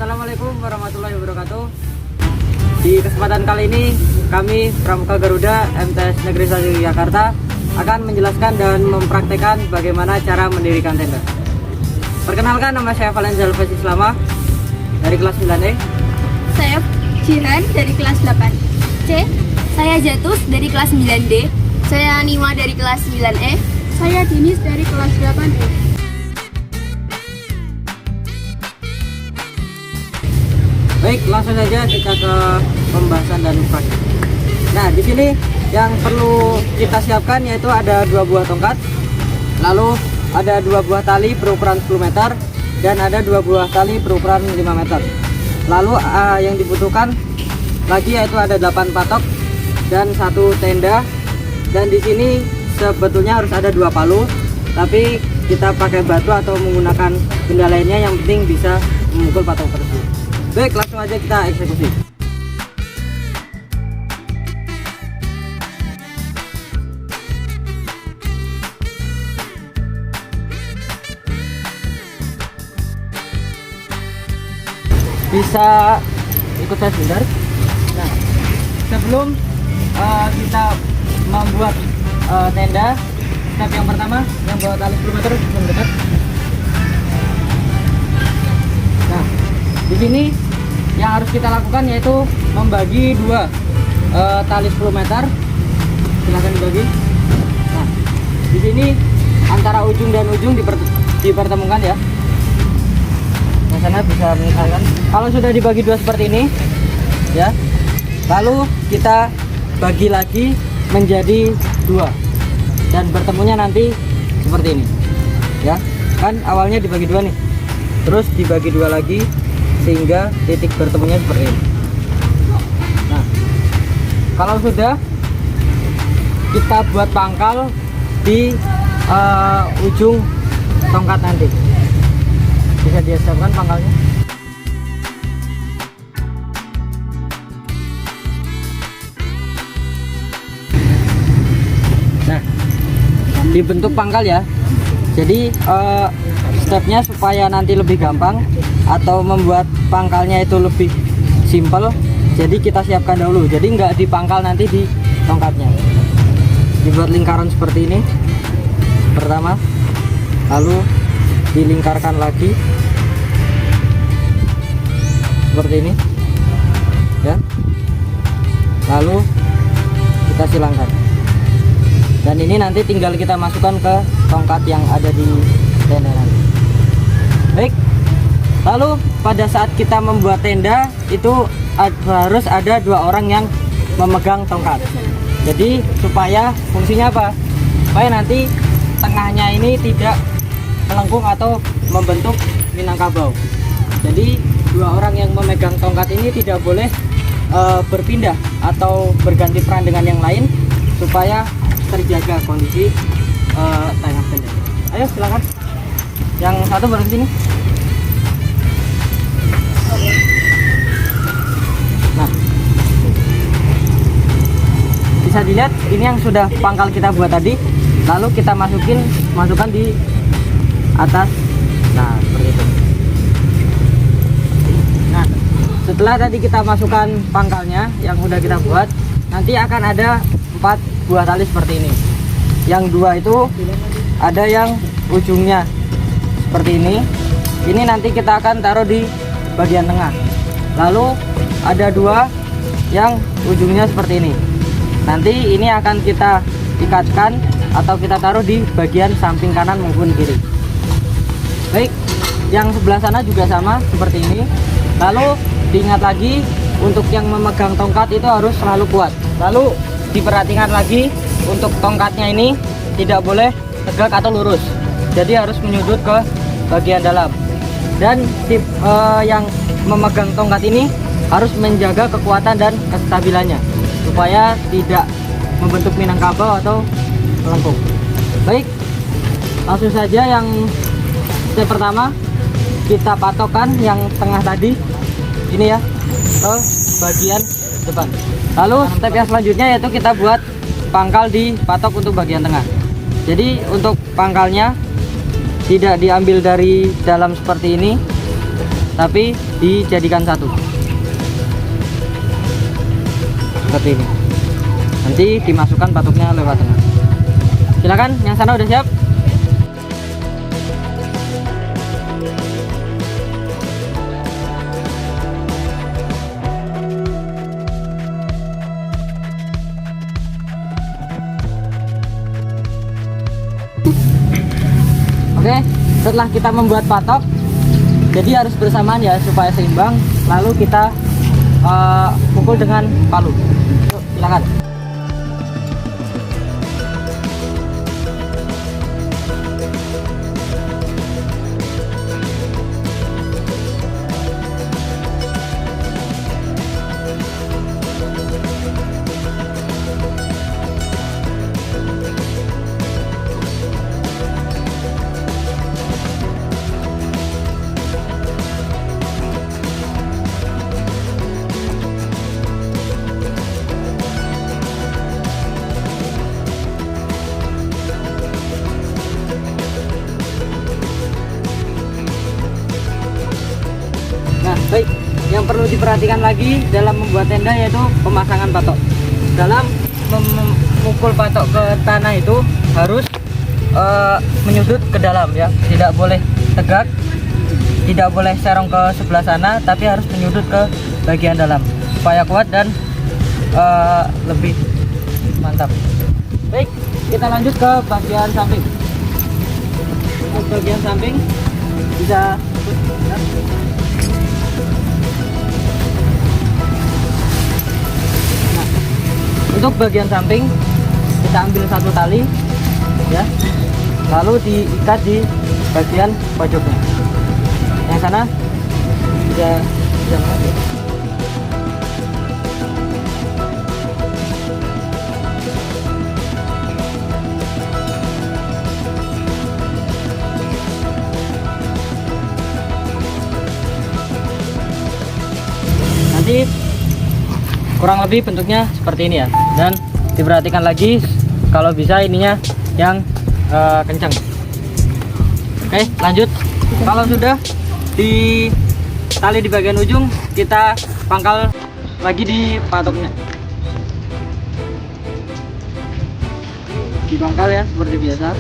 Assalamualaikum warahmatullahi wabarakatuh. Di kesempatan kali ini kami Pramuka Garuda MTS Negeri 1 Yogyakarta akan menjelaskan dan mempraktekkan bagaimana cara mendirikan tenda. Perkenalkan, nama saya Valenza Alves Islama dari kelas 9E. Saya Jihan dari kelas 8C. Saya Jatus dari kelas 9D. Saya Nima dari kelas 9E. Saya Dinis dari kelas 8E. Baik, langsung saja kita ke pembahasan dan praktik. Nah, di sini yang perlu kita siapkan yaitu ada 2 buah tongkat, lalu ada 2 buah tali berukuran 10 meter dan ada 2 buah tali berukuran 5 meter. Lalu yang dibutuhkan lagi yaitu ada 8 patok dan 1 tenda. Dan di sini sebetulnya harus ada 2 palu, tapi kita pakai batu atau menggunakan benda lainnya yang penting bisa memukul patok tersebut. Baik, langsung aja kita eksekusi. Bisa ikut saya sebentar. Nah, sebelum kita membuat tenda, step yang pertama yang bawa tali 10 meter mendekat. Nah, di sini yang harus kita lakukan yaitu membagi 2 tali 10 meter. Silahkan dibagi. Nah, di sini antara ujung dan ujung dipertemukan ya. Nah, sana bisa mengikat. Kalau sudah dibagi 2 seperti ini, ya, lalu kita bagi lagi menjadi 2 dan bertemunya nanti seperti ini, ya. Kan awalnya dibagi 2 nih, terus dibagi 2 lagi sehingga titik bertemunya seperti ini. Nah, kalau sudah, kita buat pangkal di ujung tongkat nanti. Bisa disiapkan pangkalnya. Nah, dibentuk pangkal ya. Jadi stepnya supaya nanti lebih gampang atau membuat pangkalnya itu lebih simple, jadi kita siapkan dahulu. Jadi nggak dipangkal nanti di tongkatnya. Dibuat lingkaran seperti ini pertama, lalu dilingkarkan lagi seperti ini ya, lalu kita silangkan, dan ini nanti tinggal kita masukkan ke tongkat yang ada di tenda nanti. Baik, lalu pada saat kita membuat tenda itu harus ada 2 orang yang memegang tongkat. Jadi supaya fungsinya apa? Supaya nanti tengahnya ini tidak melengkung atau membentuk Minangkabau. Jadi 2 orang yang memegang tongkat ini tidak boleh berpindah atau berganti peran dengan yang lain supaya terjaga kondisi tengah tenda. Ayo silakan. Yang satu baru sini. Nah, bisa dilihat ini yang sudah pangkal kita buat tadi. Lalu kita masukkan di atas. Nah, seperti itu. Nah, setelah tadi kita masukkan pangkalnya yang udah kita buat, nanti akan ada 4 buah tali seperti ini. Yang 2 itu ada yang ujungnya seperti ini. Ini nanti kita akan taruh di bagian tengah. Lalu ada 2 yang ujungnya seperti ini. Nanti ini akan kita ikatkan atau kita taruh di bagian samping kanan maupun kiri. Baik, yang sebelah sana juga sama seperti ini. Lalu diingat lagi, untuk yang memegang tongkat itu harus selalu kuat. Lalu diperhatikan lagi, untuk tongkatnya ini tidak boleh tegak atau lurus, jadi harus menyudut ke bagian dalam. Dan yang memegang tongkat ini harus menjaga kekuatan dan kestabilannya supaya tidak membentuk Minangkabau atau melengkung. Baik, langsung saja yang step pertama, kita patokkan yang tengah tadi ini ya ke bagian depan. Lalu step yang selanjutnya yaitu kita buat pangkal di patok untuk bagian tengah. Jadi untuk pangkalnya tidak diambil dari dalam seperti ini, tapi dijadikan satu seperti ini. Nanti dimasukkan patoknya lewat tengah. Silakan, yang sana udah siap? Oke, setelah kita membuat patok, jadi harus bersamaan ya supaya seimbang. Lalu kita pukul dengan palu. Yuk, silakan. Nah, baik, yang perlu diperhatikan lagi dalam membuat tenda yaitu pemasangan patok. Dalam memukul patok ke tanah itu harus menyudut ke dalam ya, tidak boleh tegak, tidak boleh serong ke sebelah sana, tapi harus menyudut ke bagian dalam supaya kuat dan lebih mantap. Baik, kita lanjut ke bagian samping. Untuk bagian samping bisa untuk bagian samping kita ambil satu tali ya, lalu diikat di bagian pojoknya. Yang sana bisa mati. Nanti kurang lebih bentuknya seperti ini ya, dan diperhatikan lagi kalau bisa ininya yang kencang. Oke, lanjut. Kalau sudah di tali di bagian ujung, kita pangkal lagi di patoknya. Dipangkal ya seperti biasa.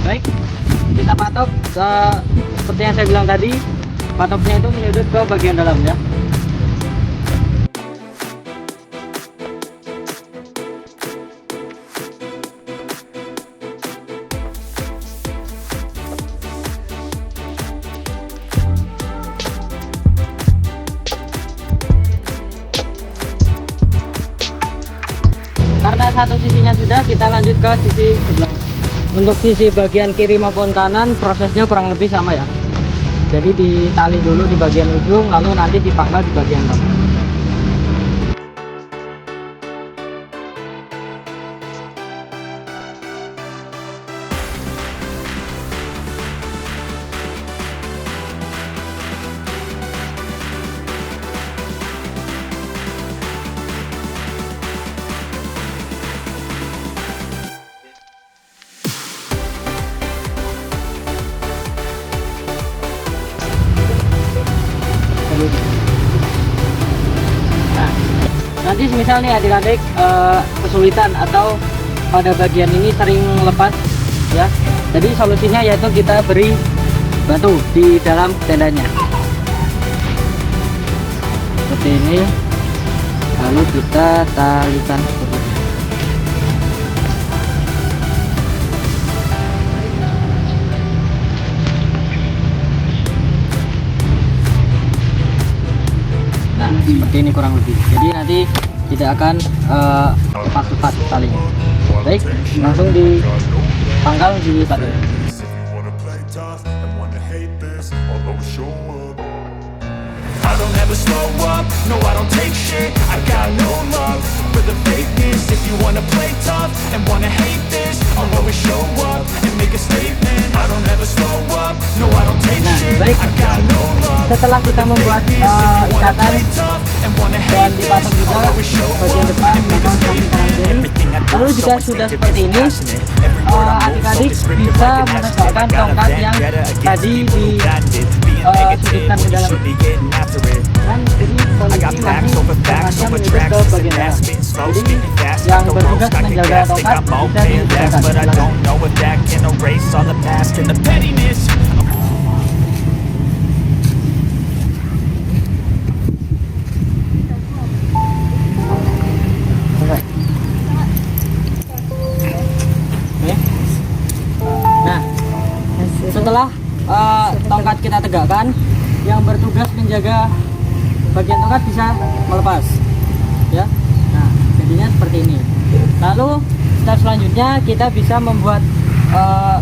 Baik, kita patok seperti yang saya bilang tadi, patoknya itu menyudut ke bagian dalam ya. Karena satu sisinya sudah, kita lanjut ke sisi sebelah. Untuk sisi bagian kiri maupun kanan prosesnya kurang lebih sama ya. Jadi ditali dulu di bagian ujung, lalu nanti dipangkal di bagian tengah. Nah, nanti misal nih adik-adik kesulitan atau pada bagian ini sering lepas ya, jadi solusinya yaitu kita beri batu di dalam tendanya seperti ini, lalu kita talikan seperti ini. Seperti ini kurang lebih, jadi nanti tidak akan lepas-lepas talinya. Baik, langsung dipangkal di batu. I don't ever slow up, no I don't take shit. I got no love for the fakeness. If you wanna play tough and wanna hate this, I'll always show up and make a statement. I don't ever slow up, no I don't take shit. I got no love. setelah kita membuat ikatan dan dipasang juga bagian depan, belakang, samping, kanan, kiri. Lalu jika sudah seperti ini, adik-adik bisa menegakkan tongkat yang tadi disudutkan ke dalam. Dan jadi polisi masih tongkatnya menuju ke bagian dalam. Jadi yang bertugas menjaga tongkat bisa ditegakkan. Setelah tongkat kita tegakkan, yang bertugas menjaga bagian tongkat bisa melepas, ya. Nah, jadinya seperti ini. Lalu step selanjutnya kita bisa membuat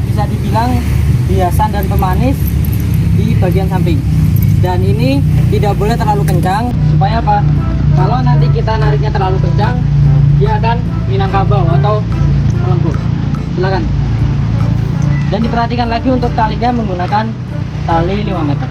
bisa dibilang hiasan dan pemanis di bagian samping. Dan ini tidak boleh terlalu kencang, supaya apa? Kalau nanti kita nariknya terlalu kencang, dia akan minangkabau atau melengkung. Silakan. Dan diperhatikan lagi untuk talinya menggunakan tali 5 meter.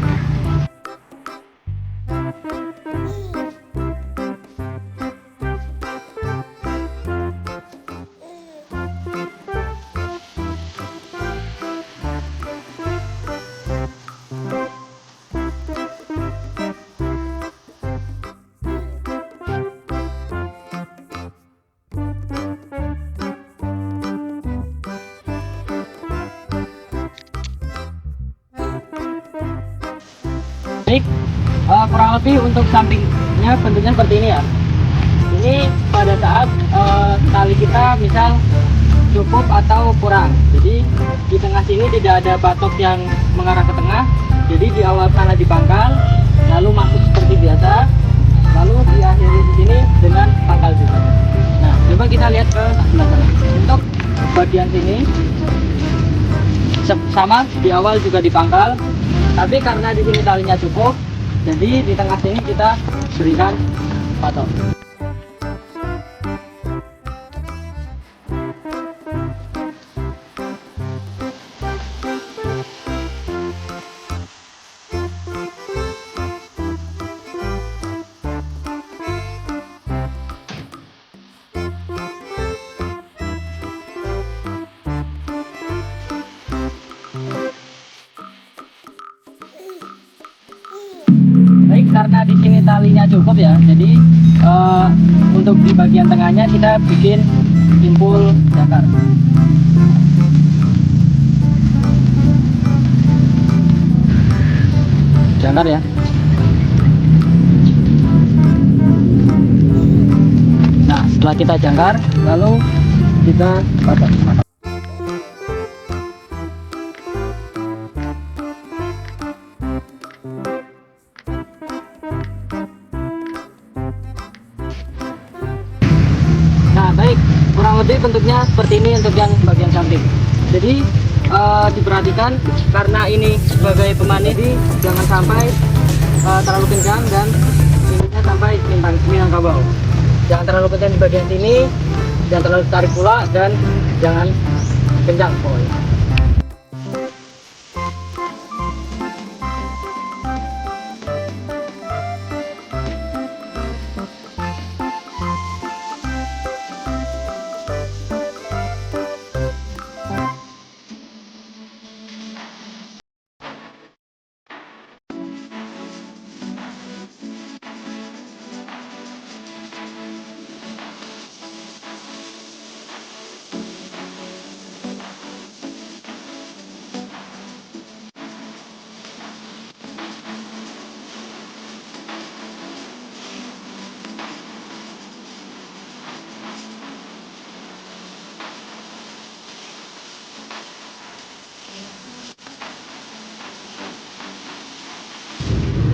Baik, kurang lebih untuk sampingnya bentuknya seperti ini ya. Ini pada saat tali kita misal cukup atau kurang. Jadi di tengah sini tidak ada batok yang mengarah ke tengah. Jadi di awal sana dipangkal, lalu masuk seperti biasa, lalu diakhiri di sini dengan pangkal juga. Nah, coba kita lihat ke sebelah sana. Untuk bagian sini sama, di awal juga dipangkal. Tapi karena di sini talinya cukup, jadi di tengah sini kita berikan patok. Karena di sini talinya cukup ya, jadi untuk di bagian tengahnya kita bikin simpul jangkar. Jangkar ya. Nah, setelah kita jangkar, lalu kita patok. Baik, kurang lebih bentuknya seperti ini untuk yang bagian samping. Jadi diperhatikan karena ini sebagai pemanis, jangan sampai terlalu kencang dan ininya sampai minangkabau. Jangan terlalu kencang di bagian sini, jangan terlalu tarik pula, dan jangan kencang pokoknya.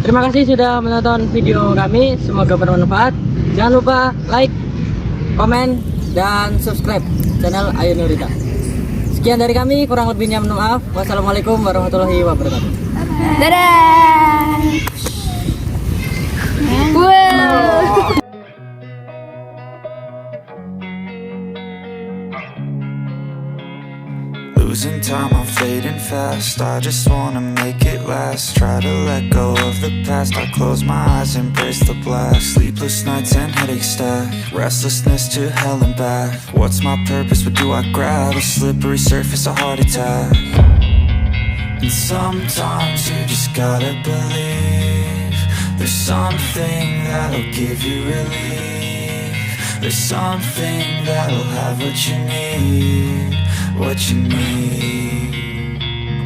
Terima kasih sudah menonton video kami, semoga bermanfaat. Jangan lupa like, komen, dan subscribe channel Ayu Nurita. Sekian dari kami, kurang lebihnya mohon maaf. Wassalamualaikum warahmatullahi wabarakatuh. Dadah. Wow. losing time, I'm fading fast. I just wanna make it last. Try to let go of the past. I close my eyes, embrace the blast. Sleepless nights and headaches stack. Restlessness to hell and back. What's my purpose? What do I grab? A slippery surface, a heart attack. And sometimes you just gotta believe there's something that'll give you relief. There's something that'll have what you need, what you need.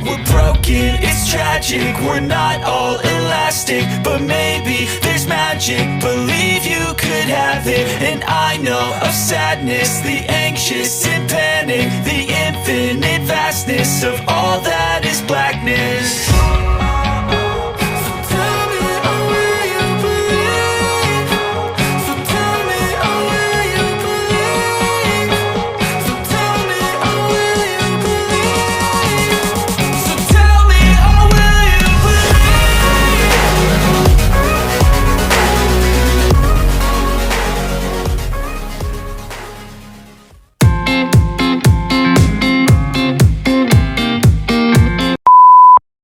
We're broken, it's tragic, we're not all elastic, but maybe there's magic, believe you could have it. And I know of sadness, the anxious and panic, the infinite vastness of all that is blackness.